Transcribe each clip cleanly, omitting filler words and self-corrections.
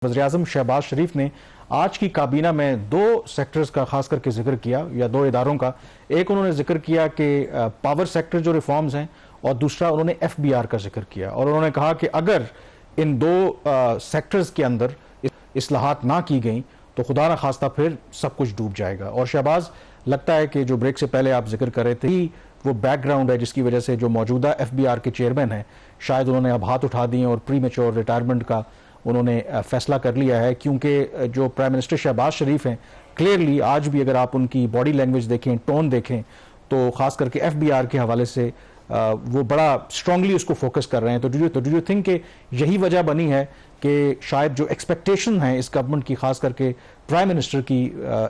वज़ीर-ए-आज़म शहबाज शरीफ ने आज की काबीना में दो सेक्टर्स का खास करके जिक्र किया, या दो इदारों का। एक उन्होंने जिक्र किया कि पावर सेक्टर जो रिफॉर्म्स हैं, और दूसरा उन्होंने FBR का जिक्र किया। और उन्होंने कहा कि अगर इन दो सेक्टर्स के अंदर इस्लाहात ना की गई तो खुदा न खास्ता फिर सब कुछ डूब जाएगा। और शहबाज, लगता है कि जो ब्रेक से पहले आप जिक्र कर रहे थे वो बैकग्राउंड है जिसकी वजह से जो मौजूदा FBR के चेयरमैन हैं शायद उन्होंने अब हाथ उठा दिए और प्री मैच्योर रिटायरमेंट का उन्होंने फैसला कर लिया है। क्योंकि जो प्राइम मिनिस्टर शहबाज शरीफ हैं, क्लियरली आज भी अगर आप उनकी बॉडी लैंग्वेज देखें, टोन देखें, तो खास करके FBR के हवाले से वो बड़ा स्ट्रांगली उसको फोकस कर रहे हैं। तो डू यू थिंक कि यही वजह बनी है कि शायद जो एक्सपेक्टेशन है इस गवर्नमेंट की, खास करके प्राइम मिनिस्टर की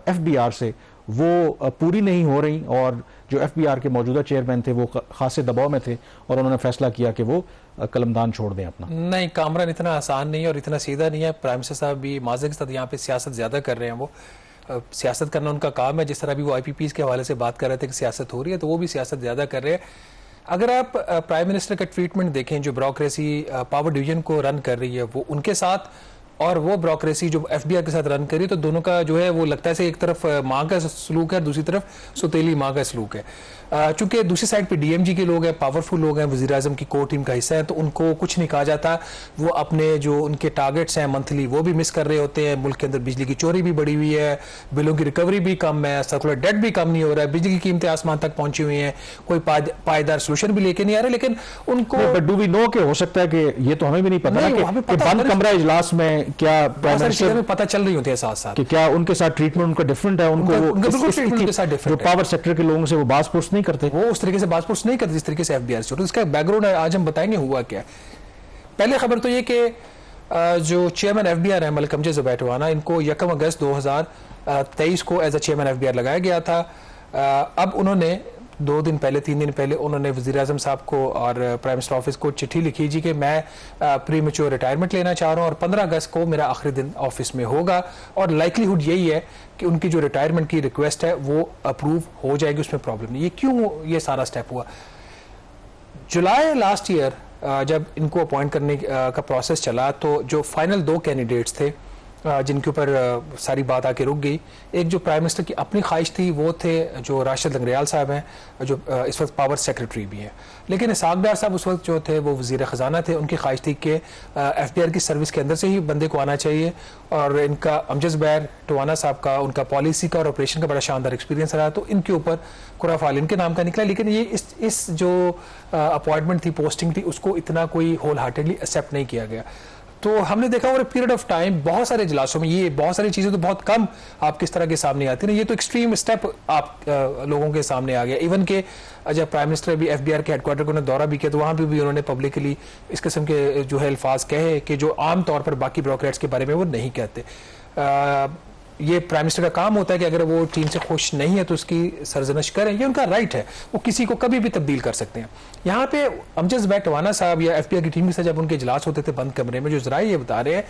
FBR से, वो पूरी नहीं हो रही, और जो FBR के मौजूदा चेयरमैन थे वो खासे दबाव में थे और उन्होंने फैसला किया कि वो कलमदान छोड़ दें अपना? नहीं, कामरान इतना आसान नहीं है और इतना सीधा नहीं है। प्राइम मिनिस्टर साहब भी माजरे के साथ यहाँ पे सियासत ज़्यादा कर रहे हैं। वो सियासत करना उनका काम है। जिस तरह भी वो IPPs के हवाले से बात कर रहे थे कि सियासत हो रही है, तो वो भी सियासत ज़्यादा कर रहे हैं। अगर आप प्राइम मिनिस्टर का ट्रीटमेंट देखें, जो ब्यूरोक्रेसी पावर डिवीजन को रन कर रही है वो उनके साथ, और वो ब्यूरोक्रेसी जो FBR के साथ रन करी, तो दोनों का जो है वो लगता है एक तरफ माँ का सलूक है, दूसरी तरफ सुतेली माँ का सलूक है। चूंकि दूसरी साइड पे DMG के लोग हैं, पावरफुल लोग हैं, वज़ीर-ए-आज़म की कोर टीम का हिस्सा है, तो उनको कुछ नहीं कहा जाता। वो अपने जो उनके टारगेट्स हैं मंथली वो भी मिस कर रहे होते हैं। मुल्क के अंदर बिजली की चोरी भी बढ़ी हुई है, बिलों की रिकवरी भी कम है, सर्कुलर डेट भी कम नहीं हो रहा है, बिजली की कीमतें आसमान तक पहुंची हुई हैं, कोई पायदार सोल्यूशन भी लेके नहीं आ रहे। लेकिन उनको डू वी नो कि हो सकता है कि ये तो हमें भी नहीं पता कि बंद कमरा इजलास में क्या पता चल रही होती है साथ साथ कि क्या उनके साथ ट्रीटमेंट उनका डिफरेंट है, उनको पावर सेक्टर के लोगों से वो बात पूछ नहीं करते, वो उस तरीके से बात पूछ नहीं करते जिस तरीके से FBR से। तो इसका बैकग्राउंड आज हम बताएंगे हुआ क्या। पहले खबर तो ये कि जो चेयरमैन FBR है मलिक अमजद ज़ुबैर-टोहाना, इनको 1 अगस्त 2023 को एज ए चेयरमैन FBR लगाया गया था। अब उन्होंने 2 दिन पहले 3 दिन पहले उन्होंने वज़ीर-ए-आज़म साहब को और प्राइम मिनिस्टर ऑफिस को चिट्ठी लिखी जी कि मैं प्री मैच्योर रिटायरमेंट लेना चाह रहा हूँ और 15 अगस्त को मेरा आखिरी दिन ऑफिस में होगा, और लाइकलीहुड यही है कि उनकी जो रिटायरमेंट की रिक्वेस्ट है वो अप्रूव हो जाएगी, उसमें प्रॉब्लम नहीं। ये क्यों ये सारा स्टेप हुआ? जुलाई लास्ट ईयर जब इनको अपॉइंट करने का प्रोसेस चला, तो जो फाइनल 2 कैंडिडेट्स थे जिनके ऊपर सारी बात आके रुक गई, एक जो प्राइम मिनिस्टर की अपनी ख्वाहिश थी वो थे जो राशिद लंगरियाल साहब हैं, जो इस वक्त पावर सेक्रेटरी भी हैं। लेकिन इसहाक डार साहब उस वक्त जो थे वो वज़ीर ख़जाना थे। उनकी ख्वाहिश थी कि FBR की सर्विस के अंदर से ही बंदे को आना चाहिए, और इनका अमजद ज़ुबैर-टोहाना साहब का उनका पॉलिसी का और ऑपरेशन का बड़ा शानदार एक्सपीरियंस रहा, तो इनके ऊपर कुराफाल इनके नाम का निकला। लेकिन ये इस जो अपॉइंटमेंट थी, पोस्टिंग थी, उसको इतना कोई होल हार्टेडली एक्सेप्ट नहीं किया गया। तो हमने देखा ओवर पीरियड ऑफ टाइम बहुत सारे इजलासों में ये बहुत सारी चीज़ें तो बहुत कम आप किस तरह के सामने आती ना, ये तो एक्सट्रीम स्टेप आप लोगों के सामने आ गया। इवन के जब प्राइम मिनिस्टर भी FBR के हेडक्वार्टर को दौरा भी किया, तो वहाँ पे भी उन्होंने पब्लिकली इस किस्म के जो है अल्फाज कहे कि जो आम तौर पर बाकी ब्यूरोक्रेट्स के बारे में वो नहीं कहते। ये प्राइम मिनिस्टर का काम होता है कि अगर वो टीम से खुश नहीं है तो उसकी सरजनश करें, ये उनका राइट है, वो किसी को कभी भी तब्दील कर सकते हैं। यहाँ पे अमजद ज़ुबैर-टोहाना साहब या FBR की टीम के साथ जब उनके इजलास होते थे बंद कमरे में, जो ज़राए ये बता रहे हैं,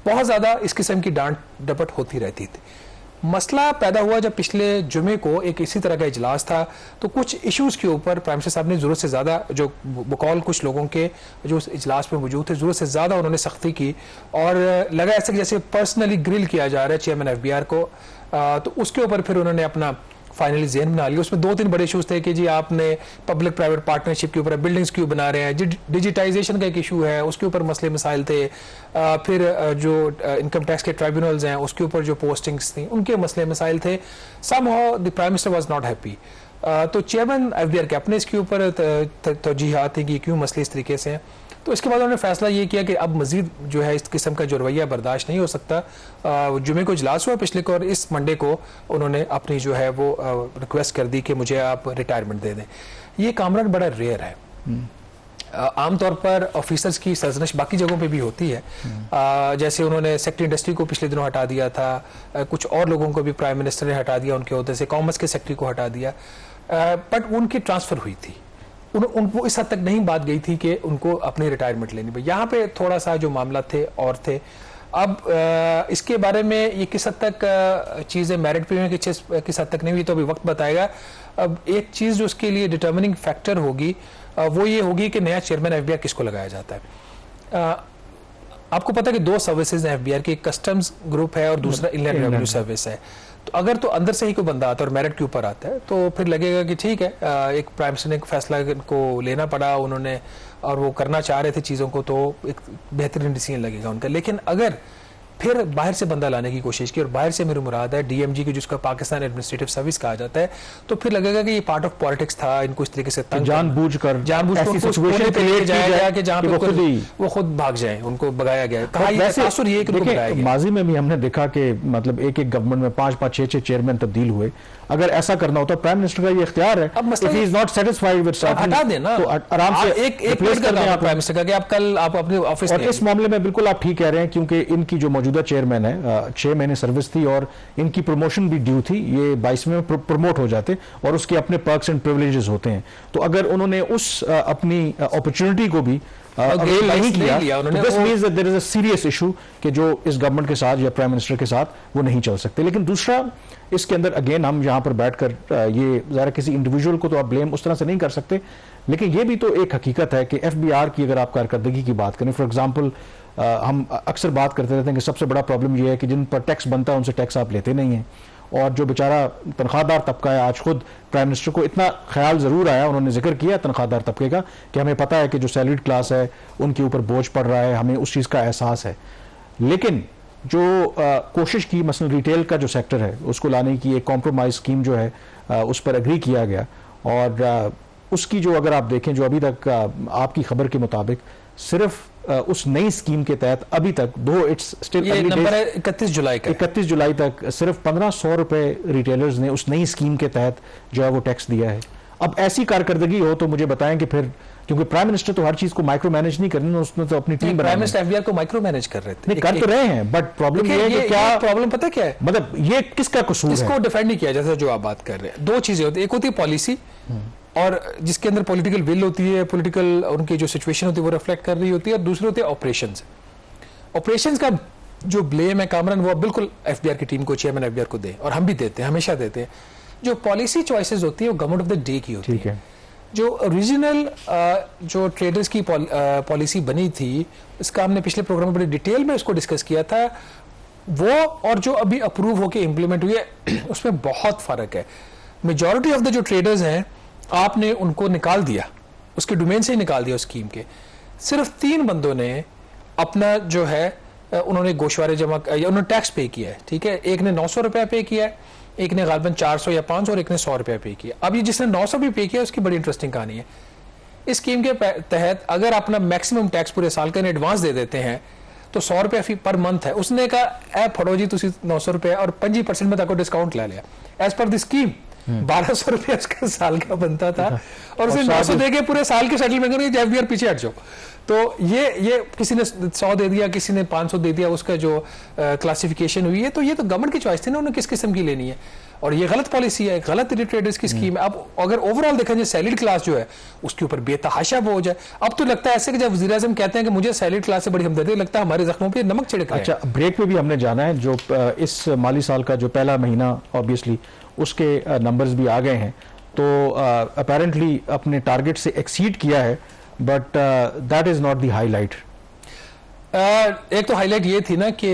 बहुत ज़्यादा इस किस्म की डांट डपट होती रहती थी। मसला पैदा हुआ जब पिछले जुमे को एक इसी तरह का इजलास था, तो कुछ इश्यूज़ के ऊपर प्राइम मिनिस्टर साहब ने ज़रूरत से ज़्यादा, जो बकौल कुछ लोगों के जो उस इजलास में मौजूद थे, ज़रूरत से ज़्यादा उन्होंने सख्ती की, और लगा ऐसा कि जैसे पर्सनली ग्रिल किया जा रहा है चेयरमैन FBR को। तो उसके ऊपर फिर उन्होंने अपना फाइनली ज़हन बना लिया। उसमें 2-3 बड़े इशूज़ थे कि जी आपने पब्लिक प्राइवेट पार्टनरशिप के ऊपर बिल्डिंग्स क्यों बना रहे हैं, डिजिटाइजेशन का एक इशू है, उसके ऊपर मसले मसाइल थे। फिर जो इनकम टैक्स के ट्राइब्यूनल्स हैं उसके ऊपर जो पोस्टिंग्स थी उनके मसले मसाइल थे। Somehow the prime minister was not happy. तो चेयरमैन FBR के अपने इसके ऊपर तवजीहात थी कि क्यों मसले इस तरीके से हैं। तो इसके बाद उन्होंने फैसला ये किया कि अब मजीद जो है इस किस्म का जो रवैया बर्दाश्त नहीं हो सकता। जुमे को इजलास हुआ पिछले को, और इस मंडे को उन्होंने अपनी जो है वो रिक्वेस्ट कर दी कि मुझे आप रिटायरमेंट दे दें। ये कामरान बड़ा रेयर है। आमतौर पर ऑफिसर्स की सरजनश बाकी जगहों पे भी होती है। जैसे उन्होंने सेक्टर इंडस्ट्री को पिछले दिनों हटा दिया था, कुछ और लोगों को भी प्राइम मिनिस्टर ने हटा दिया उनके ओहदे से, कॉमर्स के सेक्रेटरी को हटा दिया, बट उनकी ट्रांसफ़र हुई थी। उनको इस हद तक नहीं बात गई थी कि उनको अपनी रिटायरमेंट लेनी पड़ी। यहाँ पे थोड़ा सा जो मामला थे और थे। अब इसके बारे में ये किस हद तक चीज़ें मेरिट पे हुई, किस हद तक नहीं हुई, तो अभी वक्त बताएगा। अब एक चीज़ जो उसके लिए डिटर्मिनिंग फैक्टर होगी वो ये होगी कि नया चेयरमैन FBR किसको लगाया जाता है। आपको पता है कि दो सर्विसेज हैं एफबीआर की, कस्टम्स ग्रुप है और दूसरा इनलैंड रेवेन्यू सर्विस है। तो अगर तो अंदर से ही कोई बंदा आता है और मेरिट के ऊपर आता है तो फिर लगेगा कि ठीक है, एक प्राइम मिनिस्टर ने एक फैसला को लेना पड़ा उन्होंने, और वो करना चाह रहे थे चीज़ों को, तो एक बेहतरीन डिसीजन लगेगा उनका। लेकिन अगर फिर बाहर से बंदा लाने की कोशिश की, और बाहर से मेरी मुराद है डीएमजी की, जिसका पाकिस्तान एडमिनिस्ट्रेटिव सर्विस कहा जाता है, तो फिर लगेगा कि ये पार्ट ऑफ पॉलिटिक्स था, इनको इस तरीके से जानबूझकर सिचुएशन क्रिएट किया गया कि जहां पे वो खुद भाग जाए, उनको भगाया गया। कहा ये तासुर ये कि उनको भगाया गया। माजी में भी हमने देखा कि मतलब एक गवर्नमेंट में 5-5, 6-6 चेयरमैन तब्दील हुए। अगर ऐसा करना होता, प्राइम मिनिस्टर का ये इख्तियार है, अब if he is not satisfied with हटा देना, तो आराम से एक रिप्लेस कर दें प्राइम मिनिस्टर का कि आप कल आप अपने ऑफिस। और इस मामले में बिल्कुल आप ठीक कह रहे हैं, क्योंकि इनकी जो मौजूदा चेयरमैन है 6 महीने सर्विस थी और इनकी प्रमोशन भी ड्यू थी, ये 22 में प्रमोट हो जाते और उसके अपने पर्क्स एंड प्रिविलेजेस होते हैं। तो अगर उन्होंने उस अपनी अपॉर्चुनिटी को भी अवेल नहीं किया, तो this means that there is a serious issue कि जो इस गवर्नमेंट के साथ या प्राइम मिनिस्टर के साथ वो नहीं चल सकते। लेकिन दूसरा, इसके अंदर अगेन हम यहाँ पर बैठकर ये ज़रा किसी इंडिविजुअल को तो आप ब्लेम उस तरह से नहीं कर सकते, लेकिन ये भी तो एक हकीकत है कि एफबीआर की अगर आप कारकर्दगी की बात करें, फॉर एग्जांपल हम अक्सर बात करते रहते हैं कि सबसे बड़ा प्रॉब्लम ये है कि जिन पर टैक्स बनता है उनसे टैक्स आप लेते नहीं हैं। और जो बेचारा तनख्वाहदार तबका है, आज खुद प्राइम मिनिस्टर को इतना ख्याल ज़रूर आया, उन्होंने जिक्र किया तनख्वाहदार तबके का कि हमें पता है कि जो सैलरीड क्लास है उनके ऊपर बोझ पड़ रहा है, हमें उस चीज़ का एहसास है। लेकिन जो कोशिश की मसलन रिटेल का जो सेक्टर है उसको लाने की एक कॉम्प्रोमाइज़ स्कीम जो है उस पर एग्री किया गया, और उसकी जो अगर आप देखें, जो अभी तक आपकी खबर के मुताबिक सिर्फ उस नई स्कीम के तहत अभी तक, दो इट्स स्टिल नंबर है 31 जुलाई का, 31 जुलाई तक सिर्फ 1500 रुपए रिटेलर्स ने उस नई स्कीम के तहत जो है वो टैक्स दिया है। अब ऐसी कारकर्दगी हो तो मुझे बताएं कि फिर, क्योंकि प्राइम मिनिस्टर तो हर चीज को माइक्रो मैनेज नहीं करनी, उसने तो अपनी टीम बनाई। प्राइम मिनिस्टर एफबीआर को माइक्रो मैनेज कर रहे थे, नहीं कर तो रहे हैं, बट प्रॉब्लम ये है कि क्या प्रॉब्लम पता क्या है, मतलब ये किसका कसूर है? इसको डिफेंड नहीं किया जाता जो आप बात कर रहे हैं। दो चीजें होती है, एक होती है पॉलिसी, और जिसके अंदर पॉलिटिकल विल होती है, पॉलिटिकल उनकी जो सिचुएशन होती है वो रिफ्लेक्ट कर रही होती है, और दूसरी होती है ऑपरेशंस। ऑपरेशंस का जो ब्लेम है कामरान, वो बिल्कुल एफबीआर की टीम को, चेयरमैन एफबीआर को दे, और हम भी देते हैं, हमेशा देते हैं। जो पॉलिसी चॉइसेस होती है वो गवर्नमेंट ऑफ द डे की होती है। जो ओरिजिनल जो ट्रेडर्स की पॉलिसी बनी थी, इसका हमने पिछले प्रोग्राम में बड़ी डिटेल में उसको डिस्कस किया था, वो और जो अभी अप्रूव होकर इम्प्लीमेंट हुई है उसमें बहुत फर्क है। मेजॉरिटी ऑफ द जो ट्रेडर्स हैं आपने उनको निकाल दिया, उसके डोमेन से ही निकाल दिया उस स्कीम के। सिर्फ 3 बंदों ने अपना जो है उन्होंने गोशवारे जमा या उन्होंने टैक्स पे किया है, ठीक है। एक ने 900 रुपया पे किया है, एक ने गालबन 400 या 500, और एक ने 100 रुपया पे किया। अब ये जिसने 900 भी पे किया उसकी बड़ी इंटरेस्टिंग कहानी है। इस स्कीम के तहत अगर अपना मैक्सिमम टैक्स पूरे साल का एडवांस दे देते हैं तो 100 रुपया फी पर मंथ है। उसने कहा ऐ फड़ो जी तुसी 900 रुपया और 25% में तक डिस्काउंट ले लिया। एज पर द स्कीम 1200 रुपया उसका साल का बनता था, और उसने 900 देके पूरे साल के सेटलमेंट करके एफबीआर पीछे हट जाओ। तो ये किसी ने 100 दे दिया, किसी ने 500 दे दिया, उसका जो क्लासिफिकेशन हुई है, तो ये तो गवर्नमेंट की चॉइस थी ना, उन्हें किस किस्म की लेनी है, और ये गलत पॉलिसी है, गलत ट्रेडर्स की स्कीम है। अब अगर ओवरऑल देखा जाए सैलरीड क्लास जो है उसके ऊपर बेतहाशा बोझ है। अब तो लगता है ऐसे कि जब वज़ीर आज़म कहते हैं कि मुझे सैलरीड क्लास से बड़ी हमदर्दी, लगता है हमारे जख्मों पे नमक छिड़क रहा है। अच्छा, ब्रेक में भी हमने जाना है, जो इस माली साल का जो पहला महीना ऑब्वियसली उसके नंबर्स भी आ गए हैं, तो अपेरेंटली अपने टारगेट से एक्सीड किया है, but that is not the highlight. एक तो हाईलाइट ये थी ना कि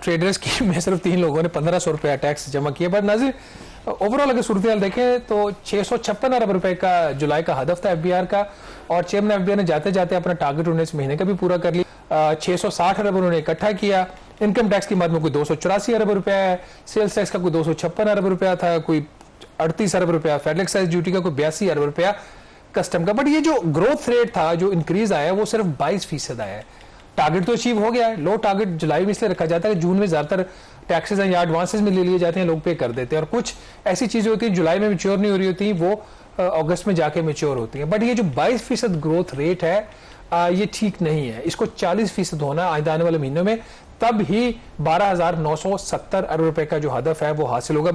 ट्रेडर्स की में सिर्फ 3 लोगों ने 1500 रुपया टैक्स जमा किया। बट नाज़िर, ओवरऑल अगर सूरत हाल देखें तो 656 अरब रुपए का जुलाई का हदफ था एफबीआर का, और चेयरमैन एफबीआर ने जाते जाते अपना टारगेट उन्हें इस महीने का भी पूरा कर लिया। 660 अरब उन्होंने इकट्ठा किया। इनकम टैक्स की मद में कोई 284 अरब रुपया है, सेल्स टैक्स का कोई 256 अरब रुपया था, कोई 38 अरब रुपया, फेडरल एक्साइज ड्यूटी का कोई 82 अरब रुपया, कस्टम का। बट ये जो ग्रोथ रेट था, जो इंक्रीज आया, वो सिर्फ 22% आया है। टारगेट तो अचीव हो गया है। लो टारगेट जुलाई में इसलिए रखा जाता है कि जून में ज्यादातर टैक्सेस या एडवांसेस में ले लिए जाते हैं, लोग पे कर देते हैं, और कुछ ऐसी चीजें होती हैं जुलाई में मैच्योर नहीं हो रही होती, वो अगस्त में जाके मैच्योर होती हैं। बट ये जो 22% ग्रोथ रेट है, ये ठीक नहीं है। इसको 40% होना आने वाले महीनों में, तब ही 12,970 अरब रुपए का जो हदफ है वो हासिल होगा।